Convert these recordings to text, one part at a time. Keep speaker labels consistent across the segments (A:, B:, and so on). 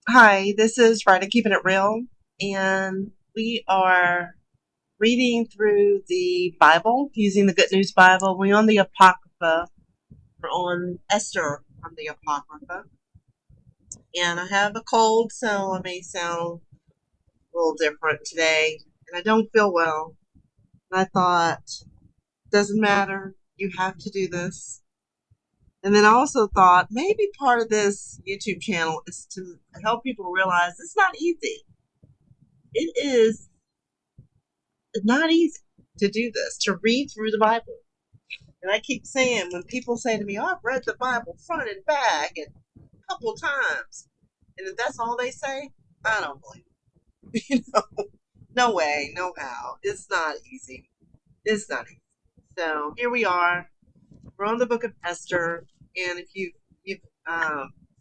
A: Hi, this is Ridea Keeping It Real, and we are reading through the Bible using the Good News Bible. We're on the Apocrypha. We're on Esther from the Apocrypha, and I have a cold, so I may sound a little different today, and I don't feel well. And I thought, doesn't matter, you have to do this. And then I also thought maybe part of this YouTube channel is to help people realize it's not easy. It is not easy to do this, to read through the Bible. And I keep saying, when people say to me, oh, I've read the Bible front and back and a couple of times, and if that's all they say, I don't believe it. No way, no how. It's not easy. It's not easy. So here we are. We're on the book of Esther, and if you've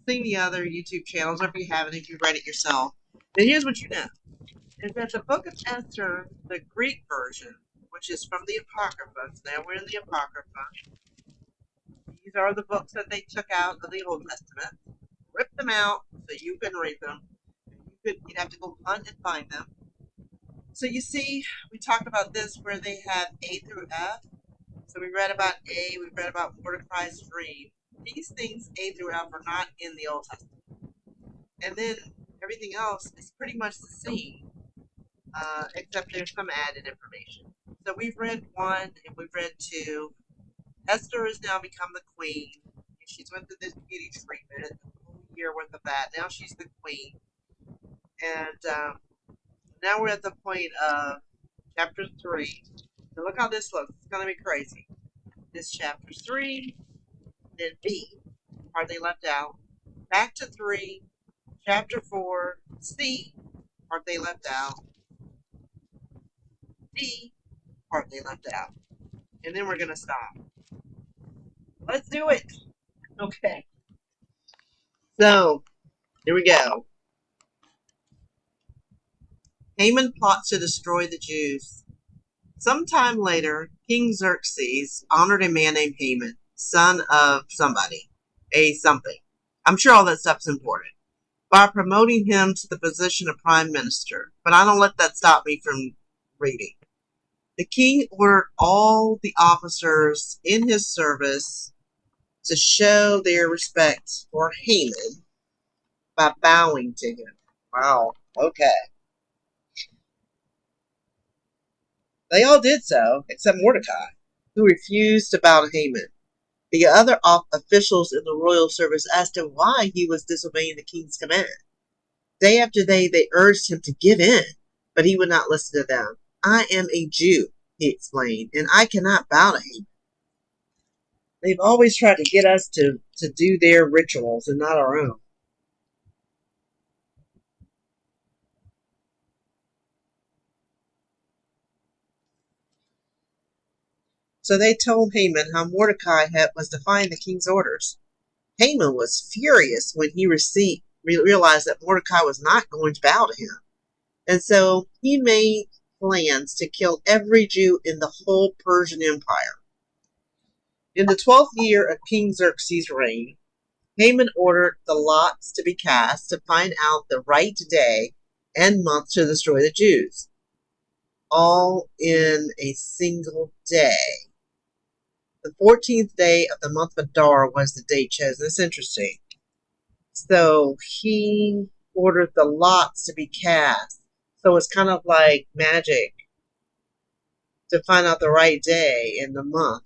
A: seen the other YouTube channels, or if you haven't, if you've read it yourself, then here's what you know. Is that the book of Esther, the Greek version, which is from the Apocrypha, so now we're in the Apocrypha. These are the books that they took out of the Old Testament, ripped them out so you can read them. You'd have to go hunt and find them. So you see, we talked about this where they have A through F. So we read about A, we read about Mordecai's dream. These things, A through F, are not in the Old Testament. And then everything else is pretty much the same, except there's some added information. So we've read one and we've read two. Esther has now become the queen. She's went through this beauty treatment, a whole year worth of that. Now she's the queen. And now we're at the point of chapter 3. So look how this looks. It's going to be crazy. This chapter 3, then B, part they left out. Back to 3, chapter 4, C, part they left out. D, part they left out. And then we're going to stop. Let's do it. Okay. So, here we go. Haman plots to destroy the Jews. Some time later, King Xerxes honored a man named Haman, son of somebody, a something. I'm sure all that stuff's important, by promoting him to the position of prime minister. But I don't let that stop me from reading. The king ordered all the officers in his service to show their respect for Haman by bowing to him. Wow, okay. They all did so, except Mordecai, who refused to bow to Haman. The other officials in the royal service asked him why he was disobeying the king's command. Day after day, they urged him to give in, but he would not listen to them. I am a Jew, he explained, and I cannot bow to Haman. They've always tried to get us to do their rituals and not our own. So they told Haman how Mordecai was defying the king's orders. Haman was furious when he realized that Mordecai was not going to bow to him. And so he made plans to kill every Jew in the whole Persian Empire. In the 12th year of King Xerxes' reign, Haman ordered the lots to be cast to find out the right day and month to destroy the Jews, all in a single day. The 14th day of the month of Adar was the date chosen. It's interesting. So he ordered the lots to be cast. So it's kind of like magic to find out the right day in the month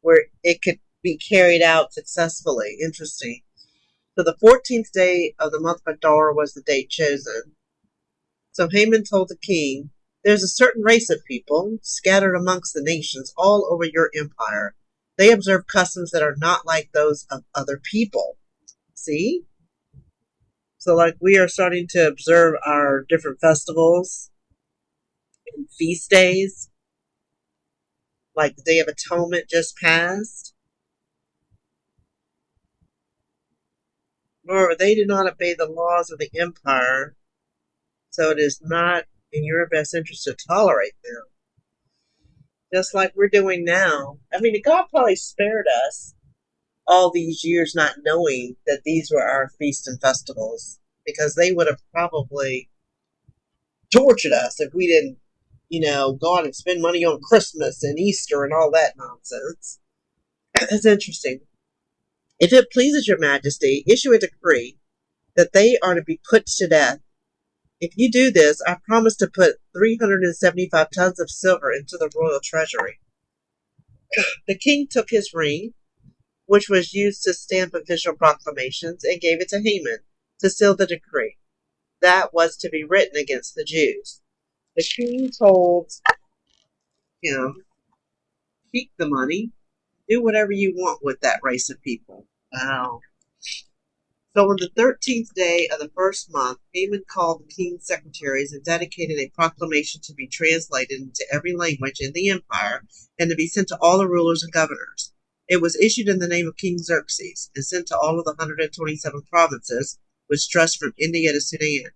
A: where it could be carried out successfully. Interesting. So the 14th day of the month of Adar was the date chosen. So Haman told the king, there's a certain race of people scattered amongst the nations all over your empire. They observe customs that are not like those of other people. See? So like we are starting to observe our different festivals and feast days, like the Day of Atonement just passed. Moreover, they do not obey the laws of the empire, so it is not in your best interest to tolerate them. Just like we're doing now. I mean, God probably spared us all these years not knowing that these were our feasts and festivals. because they would have probably tortured us if we didn't, go out and spend money on Christmas and Easter and all that nonsense. It's interesting. If it pleases your majesty, issue a decree that they are to be put to death. If you do this, I promise to put 375 tons of silver into the royal treasury. The king took his ring, which was used to stamp official proclamations, and gave it to Haman to seal the decree that was to be written against the Jews. The king told him, keep the money, do whatever you want with that race of people. Wow. So on the 13th day of the first month, Haman called the king's secretaries and dedicated a proclamation to be translated into every language in the empire and to be sent to all the rulers and governors. It was issued in the name of King Xerxes and sent to all of the 127 provinces, which stretched from India to Sudan.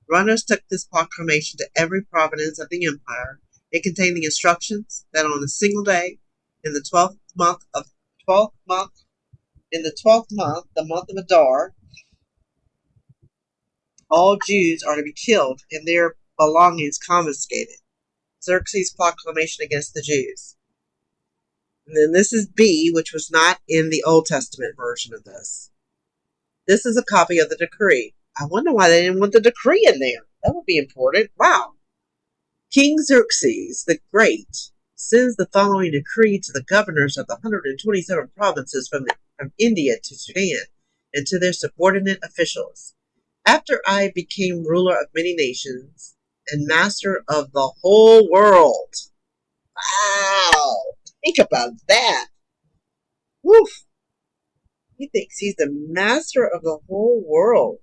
A: Runners took this proclamation to every province of the empire. It contained the instructions that on a single day, in the 12th month, the month of Adar, all Jews are to be killed and their belongings confiscated. Xerxes' proclamation against the Jews. And then this is B, which was not in the Old Testament version of this. This is a copy of the decree. I wonder why they didn't want the decree in there. That would be important. Wow. King Xerxes the Great sends the following decree to the governors of the 127 provinces from India to Sudan and to their subordinate officials. After I became ruler of many nations and master of the whole world. Wow! Think about that. Woof! He thinks he's the master of the whole world.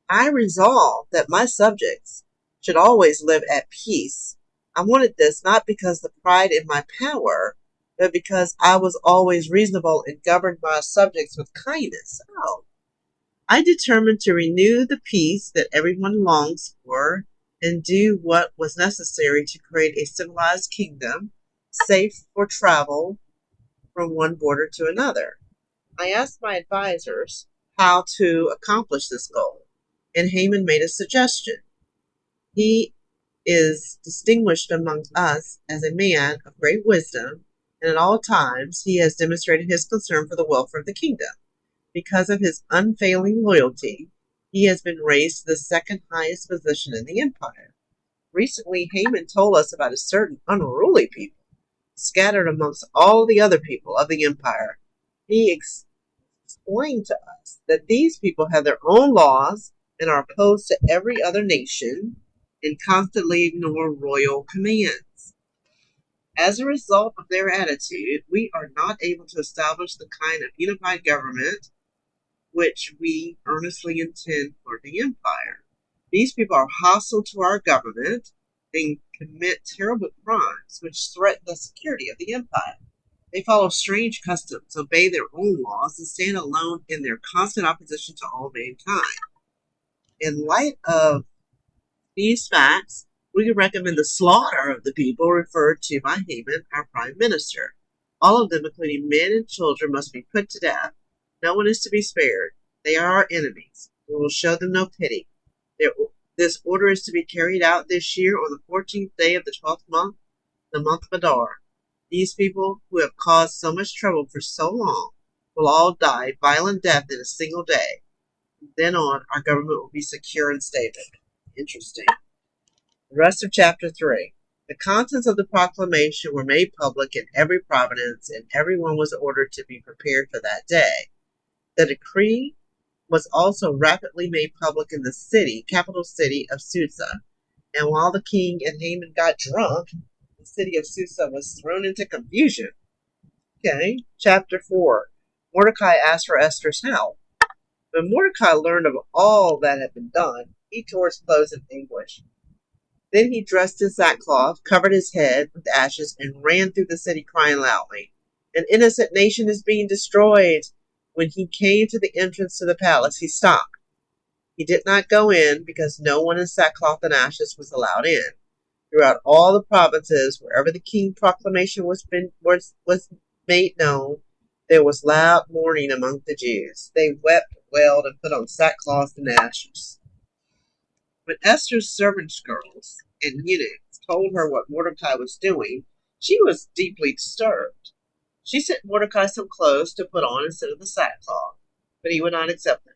A: I resolved that my subjects should always live at peace. I wanted this not because of the pride in my power, but because I was always reasonable and governed my subjects with kindness. Oh. I determined to renew the peace that everyone longs for and do what was necessary to create a civilized kingdom, safe for travel from one border to another. I asked my advisors how to accomplish this goal, and Haman made a suggestion. He is distinguished among us as a man of great wisdom, and at all times he has demonstrated his concern for the welfare of the kingdom. Because of his unfailing loyalty, he has been raised to the second highest position in the empire. Recently, Haman told us about a certain unruly people scattered amongst all the other people of the empire. He explained to us that these people have their own laws and are opposed to every other nation and constantly ignore royal commands. As a result of their attitude, we are not able to establish the kind of unified government which we earnestly intend for the empire. These people are hostile to our government and commit terrible crimes which threaten the security of the empire. They follow strange customs, obey their own laws, and stand alone in their constant opposition to all mankind. In light of these facts, we recommend the slaughter of the people referred to by Haman, our prime minister. All of them, including men and children, must be put to death. No one is to be spared. They are our enemies. We will show them no pity. This order is to be carried out this year on the 14th day of the 12th month, the month of Adar. These people who have caused so much trouble for so long will all die violent death in a single day. From then on, our government will be secure and stable. Interesting. The rest of chapter 3. The contents of the proclamation were made public in every province, and everyone was ordered to be prepared for that day. The decree was also rapidly made public in the capital city of Susa. And while the king and Haman got drunk, the city of Susa was thrown into confusion. Okay, chapter 4. Mordecai asked for Esther's help. When Mordecai learned of all that had been done, he tore his clothes in anguish. Then he dressed in sackcloth, covered his head with ashes, and ran through the city crying loudly, "An innocent nation is being destroyed." When he came to the entrance to the palace, he stopped. He did not go in because no one in sackcloth and ashes was allowed in. Throughout all the provinces, wherever the king's proclamation was made known, There was loud mourning among the Jews. They wept, wailed, and put on sackcloth and ashes. When Esther's servant girls and eunuchs told her what Mordecai was doing, she was deeply disturbed. She sent Mordecai some clothes to put on instead of the sackcloth, but he would not accept them.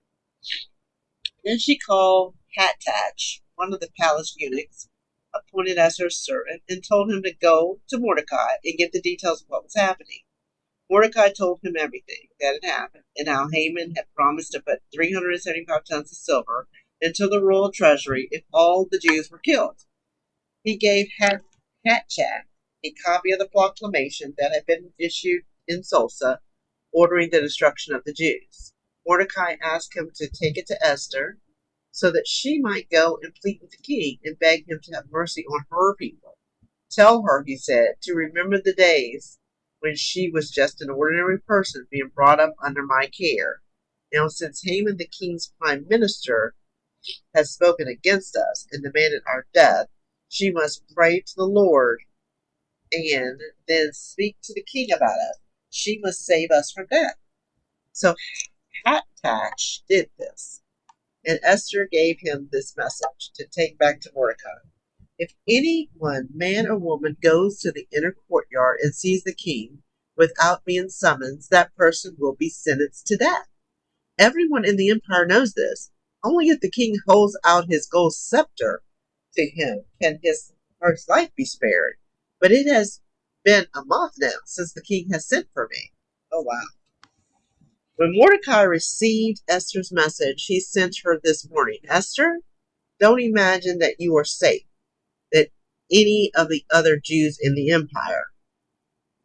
A: Then she called Hattach, one of the palace eunuchs, appointed as her servant, and told him to go to Mordecai and get the details of what was happening. Mordecai told him everything that had happened, and how Haman had promised to put 375 tons of silver into the royal treasury if all the Jews were killed. He gave Hatshak a copy of the proclamation that had been issued in Susa, ordering the destruction of the Jews. Mordecai asked him to take it to Esther, so that she might go and plead with the king and beg him to have mercy on her people. Tell her, he said, to remember the days when she was just an ordinary person being brought up under my care. Now, since Haman, the king's prime minister, has spoken against us and demanded our death, she must pray to the Lord and then speak to the king about us. She must save us from death. So Hattach did this, and Esther gave him this message to take back to Mordecai. If anyone, man or woman, goes to the inner courtyard and sees the king without being summoned, that person will be sentenced to death. Everyone in the empire knows this. Only if the king holds out his gold scepter to him can his life be spared. But it has been a month now since the king has sent for me. Oh, wow. When Mordecai received Esther's message, he sent her this morning. Esther, don't imagine that you are safe, that any of the other Jews in the empire.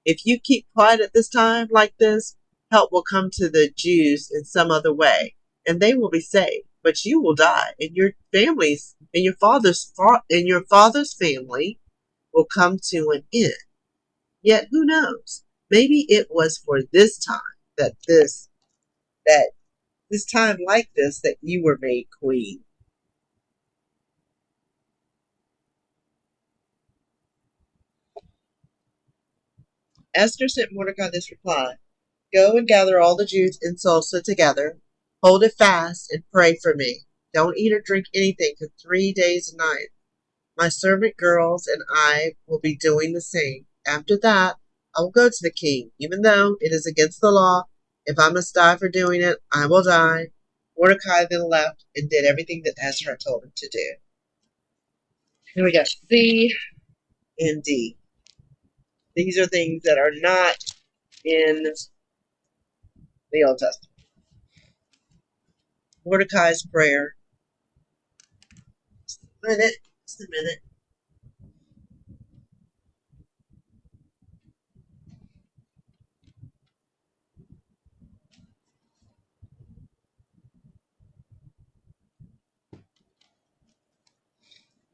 A: If you keep quiet at this time like this, help will come to the Jews in some other way, and they will be saved. But you will die, and your families and your father's family will come to an end. Yet who knows? Maybe it was for this time that this time like this that you were made queen. Esther sent Mordecai this reply. Go and gather all the Jews in Susa together. Hold a fast and pray for me. Don't eat or drink anything for 3 days and nights. My servant girls and I will be doing the same. After that, I will go to the king, even though it is against the law. If I must die for doing it, I will die. Mordecai then left and did everything that Esther had told him to do. Here we go. C and D. These are things that are not in the Old Testament. Mordecai's prayer. Just a minute.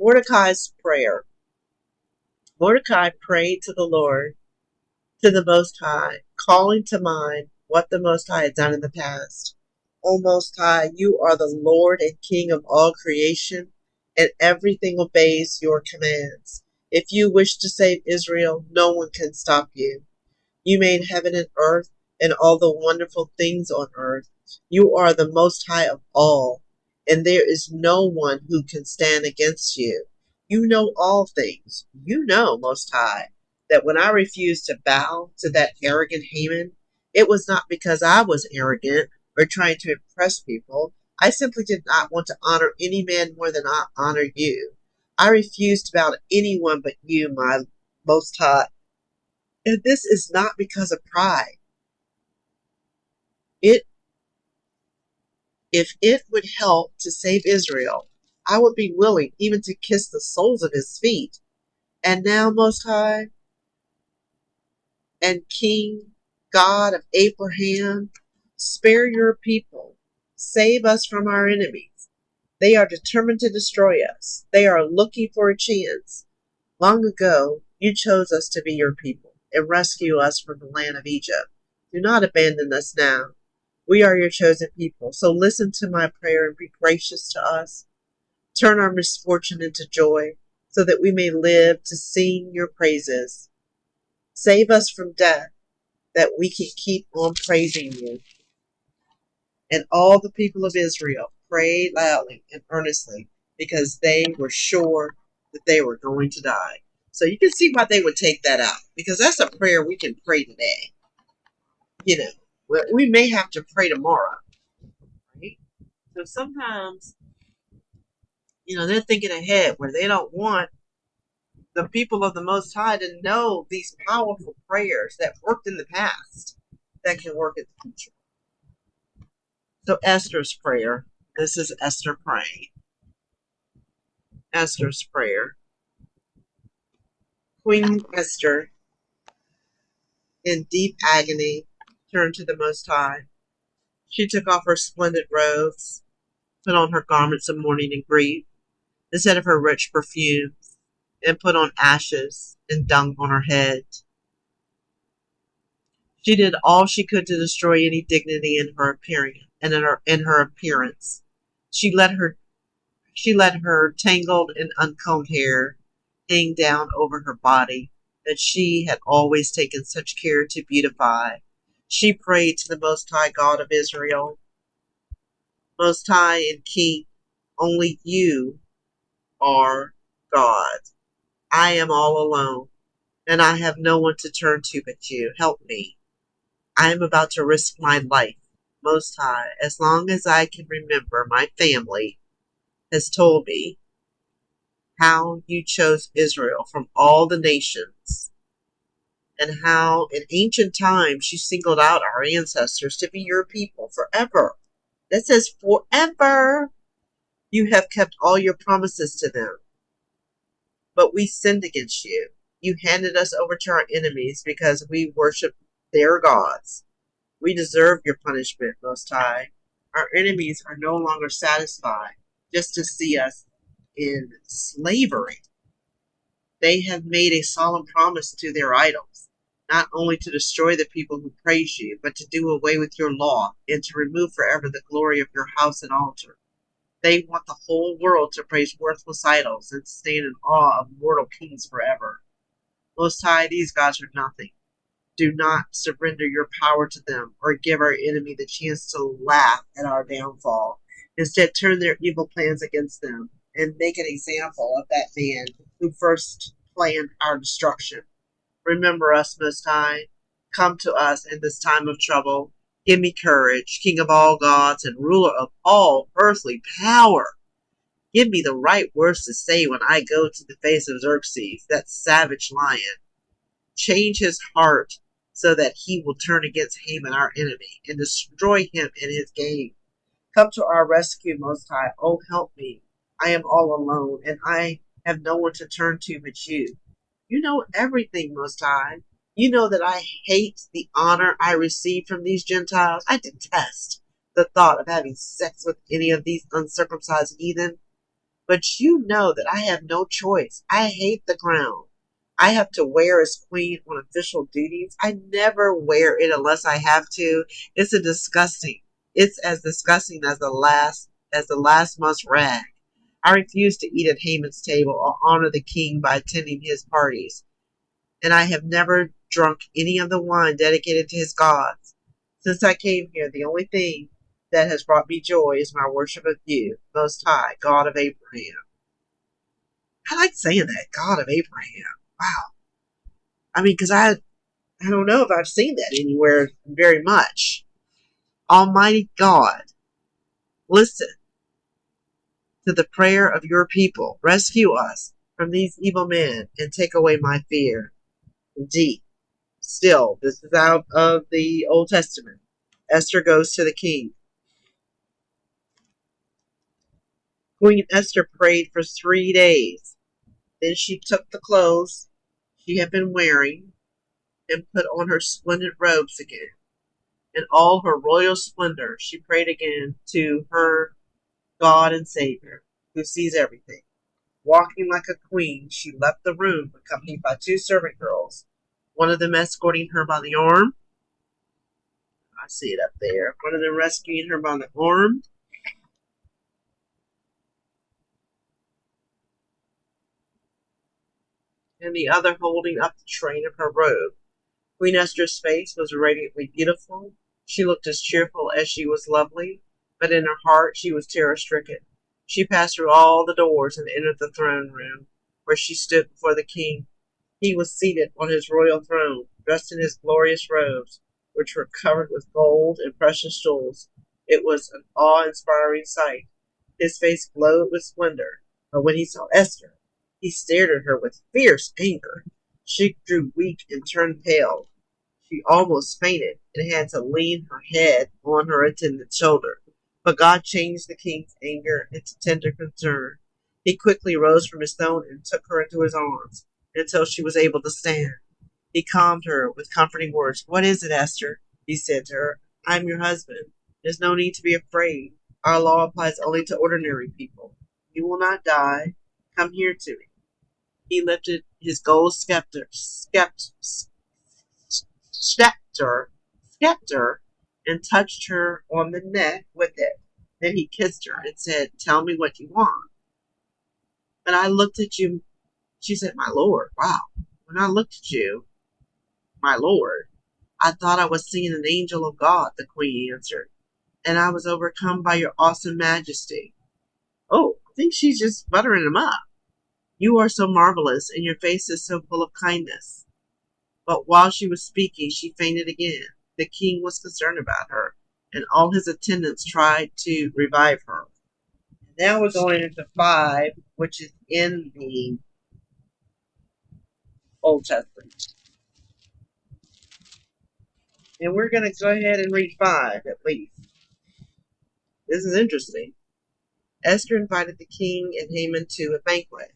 A: Mordecai's prayer. Mordecai prayed to the Lord, to the Most High, calling to mind what the Most High had done in the past. O Most High, you are the Lord and King of all creation, and everything obeys your commands. If you wish to save Israel, no one can stop you. You made heaven and earth and all the wonderful things on earth. You are the Most High of all, and there is no one who can stand against you. You know all things. You know, Most High, that when I refused to bow to that arrogant Haman, it was not because I was arrogant or trying to impress people. I simply did not want to honor any man more than I honor you. I refused to bow to anyone but you, my Most High. And this is not because of pride. If it would help to save Israel, I would be willing even to kiss the soles of his feet. And now, Most High and King, God of Abraham, spare your people. Save us from our enemies. They are determined to destroy us. They are looking for a chance. Long ago, you chose us to be your people and rescue us from the land of Egypt. Do not abandon us now. We are your chosen people, so listen to my prayer and be gracious to us. Turn our misfortune into joy, so that we may live to sing your praises. Save us from death, that we can keep on praising you. And all the people of Israel prayed loudly and earnestly because they were sure that they were going to die. So you can see why they would take that out, because that's a prayer we can pray today. You know, we may have to pray tomorrow, right? So sometimes, they're thinking ahead where they don't want the people of the Most High to know these powerful prayers that worked in the past that can work in the future. So Esther's prayer. This is Esther praying. Esther's prayer. Queen Esther, in deep agony, turned to the Most High. She took off her splendid robes, put on her garments of mourning and grief, instead of her rich perfumes, and put on ashes and dung on her head. She did all she could to destroy any dignity in her appearance and in her appearance. She let her tangled and uncombed hair hang down over her body that she had always taken such care to beautify. She prayed to the Most High God of Israel. Most High and King, only you are God. I am all alone, and I have no one to turn to but you. Help me. I am about to risk my life. Most High, as long as I can remember, my family has told me how you chose Israel from all the nations, and how in ancient times you singled out our ancestors to be your people forever. That says forever. You have kept all your promises to them. But we sinned against you. You handed us over to our enemies because we worshiped their gods. We deserve your punishment, Most High. Our enemies are no longer satisfied just to see us in slavery. They have made a solemn promise to their idols, not only to destroy the people who praise you, but to do away with your law and to remove forever the glory of your house and altar. They want the whole world to praise worthless idols and stand in awe of mortal kings forever. Most High, these gods are nothing. Do not surrender your power to them or give our enemy the chance to laugh at our downfall. Instead, turn their evil plans against them and make an example of that man who first planned our destruction. Remember us, Most High. Come to us in this time of trouble. Give me courage, King of all gods and ruler of all earthly power. Give me the right words to say when I go to the face of Xerxes, that savage lion. Change his heart so that he will turn against Haman, our enemy, and destroy him and his game. Come to our rescue, Most High. Oh, help me. I am all alone, and I have no one to turn to but you. You know everything, Most High. You know that I hate the honor I receive from these Gentiles. I detest the thought of having sex with any of these uncircumcised heathen. But you know that I have no choice. I hate the crown I have to wear as queen on official duties. I never wear it unless I have to. It's a disgusting. It's as disgusting as the last month's rag. I refuse to eat at Haman's table or honor the king by attending his parties, and I have never drunk any of the wine dedicated to his gods. Since I came here, the only thing that has brought me joy is my worship of you, Most High, God of Abraham. I like saying that, God of Abraham. Wow. I mean, because I don't know if I've seen that anywhere very much. Almighty God, listen to the prayer of your people. Rescue us from these evil men and take away my fear. Indeed, still, this is out of the Old Testament. Esther goes to the king. Queen Esther prayed for 3 days. Then she took the clothes she had been wearing and put on her splendid robes again. In all her royal splendor, she prayed again to her God and Savior, who sees everything. Walking like a queen, she left the room, accompanied by 2 servant girls, one of them escorting her by the arm. I see it up there. One of them rescuing her by the arm, and the other holding up the train of her robe. Queen Esther's face was radiantly beautiful. She looked as cheerful as she was lovely, but in her heart she was terror-stricken. She passed through all the doors and entered the throne room, where she stood before the king. He was seated on his royal throne, dressed in his glorious robes, which were covered with gold and precious jewels. It was an awe-inspiring sight. His face glowed with splendor, but when he saw Esther, he stared at her with fierce anger. She grew weak and turned pale. She almost fainted and had to lean her head on her attendant's shoulder. But God changed the king's anger into tender concern. He quickly rose from his throne and took her into his arms until she was able to stand. He calmed her with comforting words. "What is it, Esther?" he said to her. "I'm your husband. There's no need to be afraid. Our law applies only to ordinary people. You will not die. Come here to me." He lifted his gold scepter and touched her on the neck with it. Then he kissed her and said, "Tell me what you want." But I looked at you, she said, "My lord, wow. When I looked at you, my lord, I thought I was seeing an angel of God," the queen answered, "and I was overcome by your awesome majesty." "Oh, I think she's just buttering him up. You are so marvelous, and your face is so full of kindness." But while she was speaking, she fainted again. The king was concerned about her, and all his attendants tried to revive her. Now we're going into 5, which is in the Old Testament. And we're going to go ahead and read 5 at least. This is interesting. Esther invited the king and Haman to a banquet.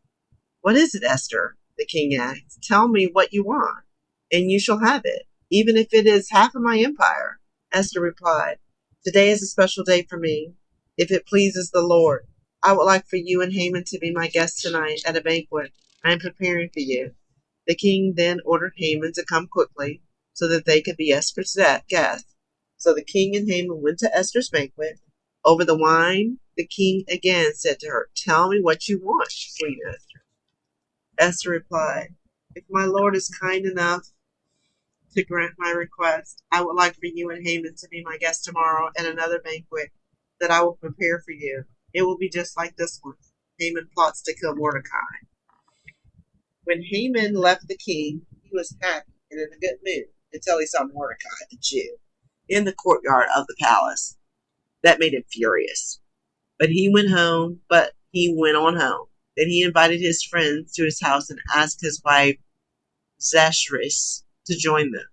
A: "What is it, Esther?" the king asked. "Tell me what you want, and you shall have it, even if it is half of my empire." Esther replied, "Today is a special day for me. If it pleases the Lord, I would like for you and Haman to be my guests tonight at a banquet I am preparing for you." The king then ordered Haman to come quickly so that they could be Esther's guests. So the king and Haman went to Esther's banquet. Over the wine, the king again said to her, "Tell me what you want, Queen Esther." Esther replied, "If my lord is kind enough to grant my request, I would like for you and Haman to be my guests tomorrow at another banquet that I will prepare for you. It will be just like this one. Haman plots to kill Mordecai." When Haman left the king, he was happy and in a good mood until he saw Mordecai, the Jew, in the courtyard of the palace. That made him furious. But he went on home. Then he invited his friends to his house and asked his wife Xerxes to join them.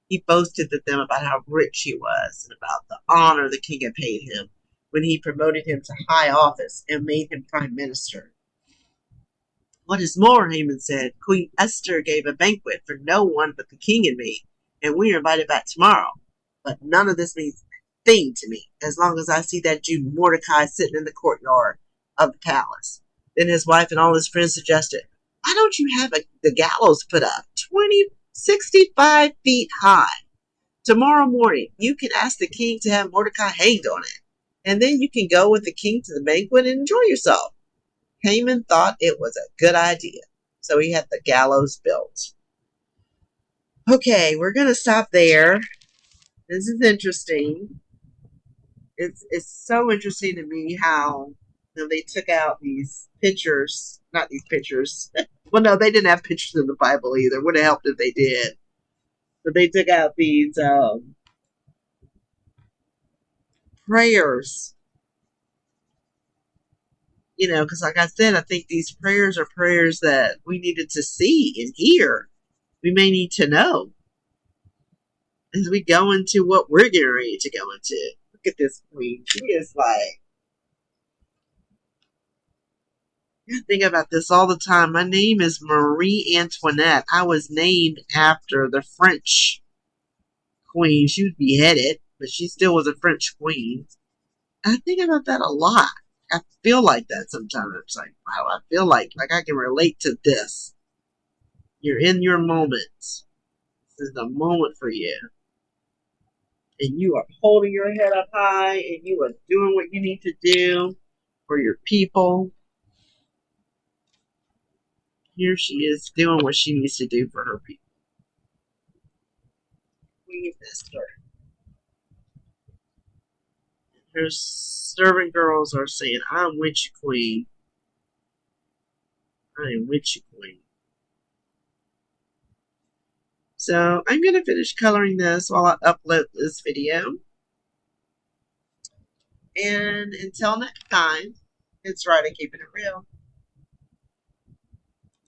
A: He boasted to them about how rich he was and about the honor the king had paid him when he promoted him to high office and made him prime minister. "What is more," Haman said, "Queen Esther gave a banquet for no one but the king and me, and we are invited back tomorrow. But none of this means a thing to me as long as I see that Jew Mordecai sitting in the courtyard of the palace." Then his wife and all his friends suggested, "Why don't you have the gallows put up 65 feet high? Tomorrow morning you can ask the king to have Mordecai hanged on it, and then you can go with the king to the banquet and enjoy yourself." Haman thought it was a good idea, so he had the gallows built. Okay, we're going to stop there. This is interesting. It's so interesting to me how they took out these pictures, not these pictures. Well, no, they didn't have pictures in the Bible either. Would have helped if they did. But they took out these prayers, because like I said, I think these prayers are prayers that we needed to see and hear. We may need to know as we go into what we're getting ready to go into. Look at this queen. She is like, I think about this all the time. My name is Marie Antoinette. I was named after the French queen. She was beheaded, but she still was a French queen. And I think about that a lot. I feel like that sometimes. It's like, wow, I feel like I can relate to this. You're in your moment. This is the moment for you. And you are holding your head up high, and you are doing what you need to do for your people. Here she is doing what she needs to do for her people. Queen Esther. Her servant girls are saying, I'm with you, Queen. I am with you, Queen. So I'm going to finish coloring this while I upload this video. And until next time, it's Ridea keeping it real.